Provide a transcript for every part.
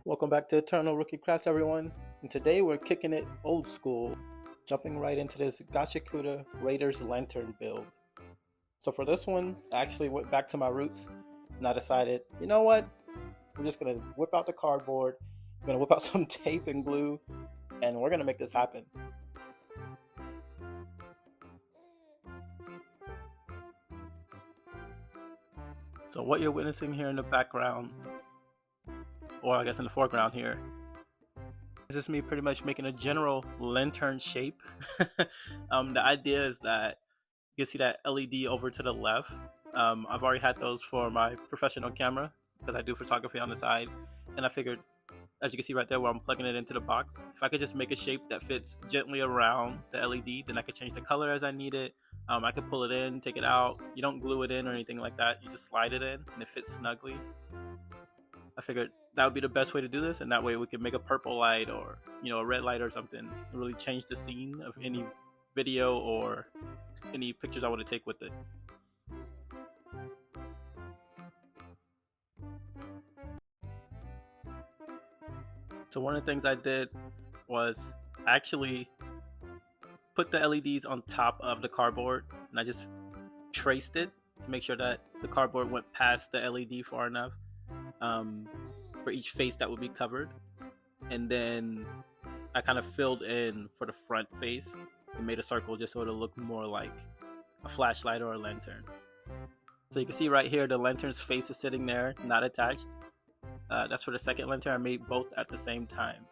Welcome back to EternalRookieCrafts, everyone. And today we're kicking it old school, jumping right into this Gachiakuta Raiders Lantern build. So for this one, I actually went back to my roots and I decided, you know what? We're just gonna whip out the cardboard, we're gonna whip out some tape and glue, and we're gonna make this happen. So what you're witnessing here in the background, or I guess in the foreground here, this is me pretty much making a general lantern shape. The idea is that you can see that LED over to the left. I've already had those for my professional camera because I do photography on the side, and I figured, as you can see right there where I'm plugging it into the box, if I could just make a shape that fits gently around the LED, then I could change the color as I need it. I could pull it in, take it out. You don't glue it in or anything like that. You just slide it in and it fits snugly. I figured that would be the best way to do this, and that way we could make a purple light or a red light or something and really change the scene of any video or any pictures I want to take with it. So one of the things I did was I actually put the LEDs on top of the cardboard, and I just traced it to make sure that the cardboard went past the LED far enough for each face that would be covered. And then I kind of filled in for the front face and made a circle just so it'll look more like a flashlight or a lantern. So you can see right here the lantern's face is sitting there, not attached. That's for the second lantern. I made both at the same time.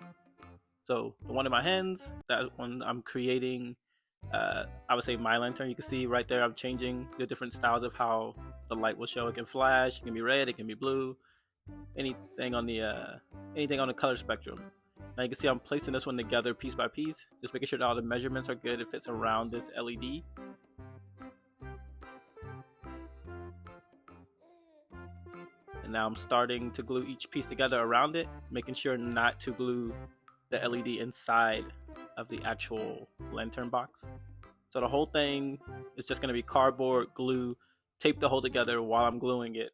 So the one in my hands, that one I'm creating, I would say my lantern. You can see right there I'm changing the different styles of how the light will show. It can flash, it can be red, it can be blue, anything on the color spectrum. Now you can see I'm placing this one together piece by piece, just making sure that all the measurements are good. It fits around this LED. And now I'm starting to glue each piece together around it, making sure not to glue the LED inside of the actual lantern box. So the whole thing is just going to be cardboard, glue, tape the whole together while I'm gluing it,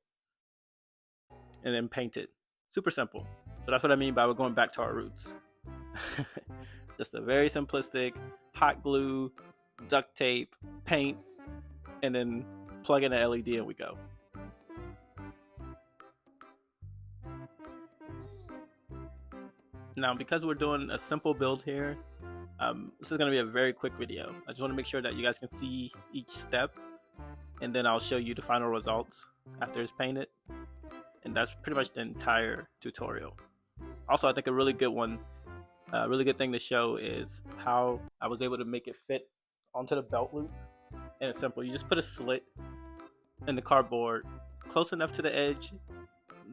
and then paint it. Super simple. So that's what I mean by we're going back to our roots. Just a very simplistic hot glue, duct tape, paint, and then plug in the LED and we go. Now, because we're doing a simple build here, this is going to be a very quick video. I just want to make sure that you guys can see each step, and then I'll show you the final results after it's painted. And that's pretty much the entire tutorial. Also, I think a really good thing to show is how I was able to make it fit onto the belt loop. And it's simple. You just put a slit in the cardboard close enough to the edge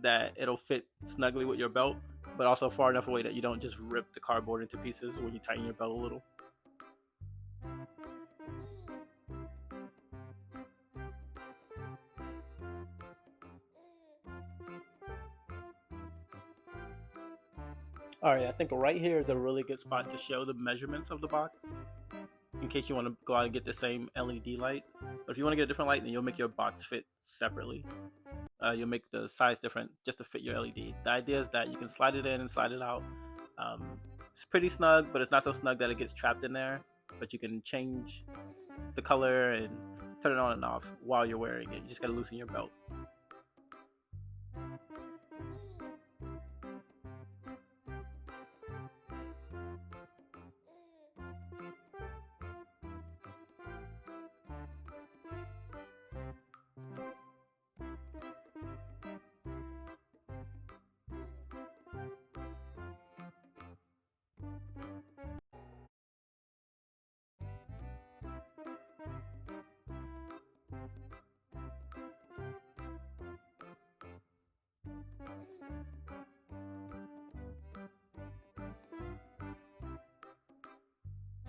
that it'll fit snugly with your belt, but also far enough away that you don't just rip the cardboard into pieces when you tighten your belt a little. Alright, I think right here is a really good spot to show the measurements of the box, in case you want to go out and get the same LED light. But if you want to get a different light, then you'll make your box fit separately. You'll make the size different just to fit your LED. The idea is that you can slide it in and slide it out. It's pretty snug, but it's not so snug that it gets trapped in there. But you can change the color and turn it on and off while you're wearing it. You just gotta loosen your belt.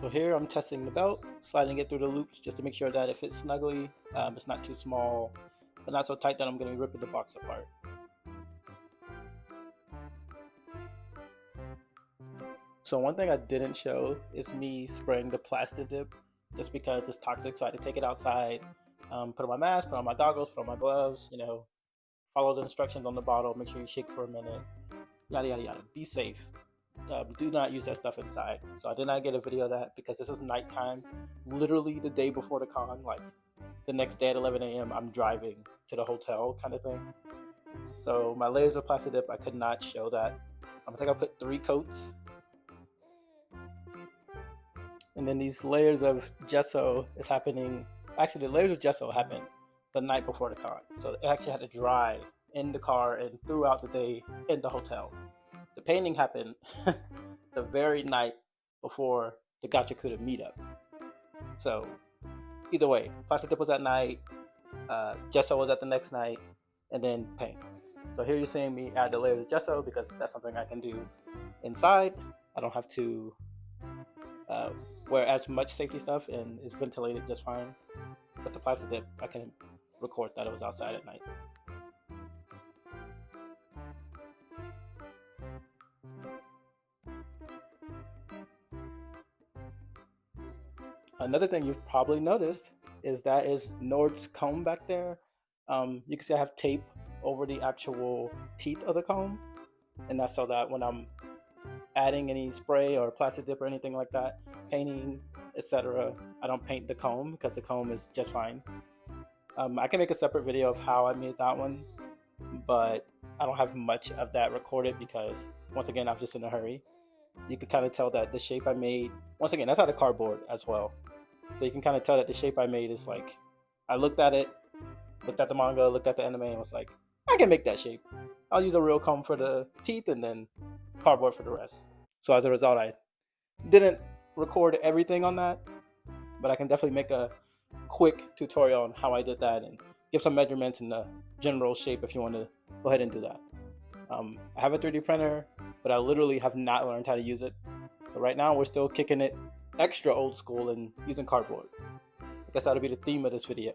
So here I'm testing the belt, sliding it through the loops just to make sure that it fits snugly. It's not too small, but not so tight that I'm going to be ripping the box apart. So one thing I didn't show is me spraying the plastic dip, just because it's toxic, so I had to take it outside, put on my mask, put on my goggles, put on my gloves, follow the instructions on the bottle, make sure you shake for a minute. yada yada yada. Be safe. Do not use that stuff inside. So I did not get a video of that because this is nighttime, literally the day before the con. Like the next day at 11 a.m. I'm driving to the hotel kind of thing. So my layers of plastic dip, I could not show that. I think I put 3 coats. And then these layers of gesso is happening. Actually, the layers of gesso happened the night before the con. So it actually had to dry in the car and throughout the day in the hotel. The painting happened the very night before the Gachiakuta meetup. So either way, plastic dip was at night, gesso was at the next night, and then paint. So here you're seeing me add the layers of gesso because that's something I can do inside. I don't have to wear as much safety stuff, and it's ventilated just fine. But the plastic dip, I can record that it was outside at night. Another thing you've probably noticed is that is Nord's comb back there. You can see I have tape over the actual teeth of the comb, and that's so that when I'm adding any spray or plastic dip or anything like that, painting, etc., I don't paint the comb because the comb is just fine. I can make a separate video of how I made that one, but I don't have much of that recorded because, once again, I was just in a hurry. You can kind of tell that the shape I made, once again, that's out of cardboard as well. So you can kind of tell that the shape I made is like, I looked at it, looked at the manga, looked at the anime, and was like, I can make that shape. I'll use a real comb for the teeth and then cardboard for the rest. So as a result, I didn't record everything on that, but I can definitely make a quick tutorial on how I did that and give some measurements in the general shape if you want to go ahead and do that. I have a 3D printer, but I literally have not learned how to use it. So right now we're still kicking it extra old school and using cardboard. I guess that'll be the theme of this video.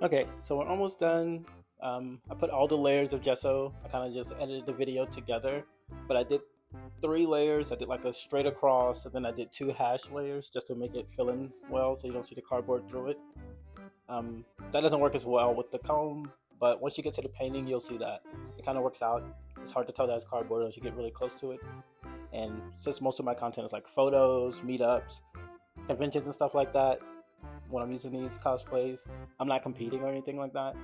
Okay, so we're almost done. I put all the layers of gesso. I kind of just edited the video together, but I did 3 layers. I did like a straight across, and then I did 2 hash layers just to make it fill in well so you don't see the cardboard through it. That doesn't work as well with the comb, but once you get to the painting, you'll see that it kind of works out. It's hard to tell that it's cardboard once you get really close to it. And since most of my content is like photos, meetups, conventions and stuff like that, when I'm using these cosplays, I'm not competing or anything like that.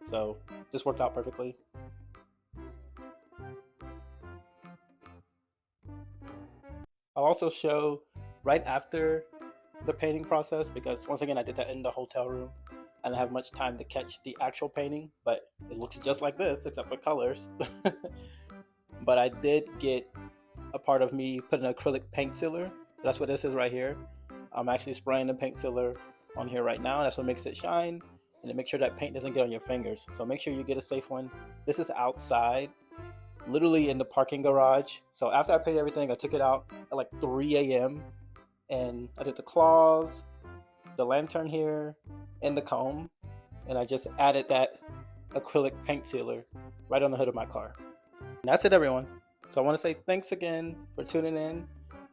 So this worked out perfectly. I'll also show right after the painting process because once again I did that in the hotel room. I didn't have much time to catch the actual painting, but it looks just like this except for colors. But I did get a part of me putting an acrylic paint sealer. That's what this is right here. I'm actually spraying the paint sealer on here right now. That's what makes it shine, and it makes sure that paint doesn't get on your fingers. So make sure you get a safe one. This is outside, literally in the parking garage. So after I painted everything, I took it out at like 3 a.m. and I did the claws, the lantern here, and the comb, and I just added that acrylic paint sealer right on the hood of my car. And that's it, everyone. So I want to say thanks again for tuning in.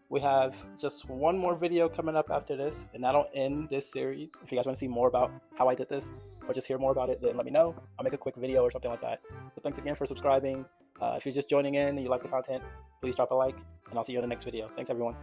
We have just one more video coming up after this, and that'll end this series. If you guys want to see more about how I did this, or just hear more about it, then let me know. I'll make a quick video or something like that. So thanks again for subscribing. If you're just joining in and you like the content, please drop a like, and I'll see you in the next video. Thanks, everyone.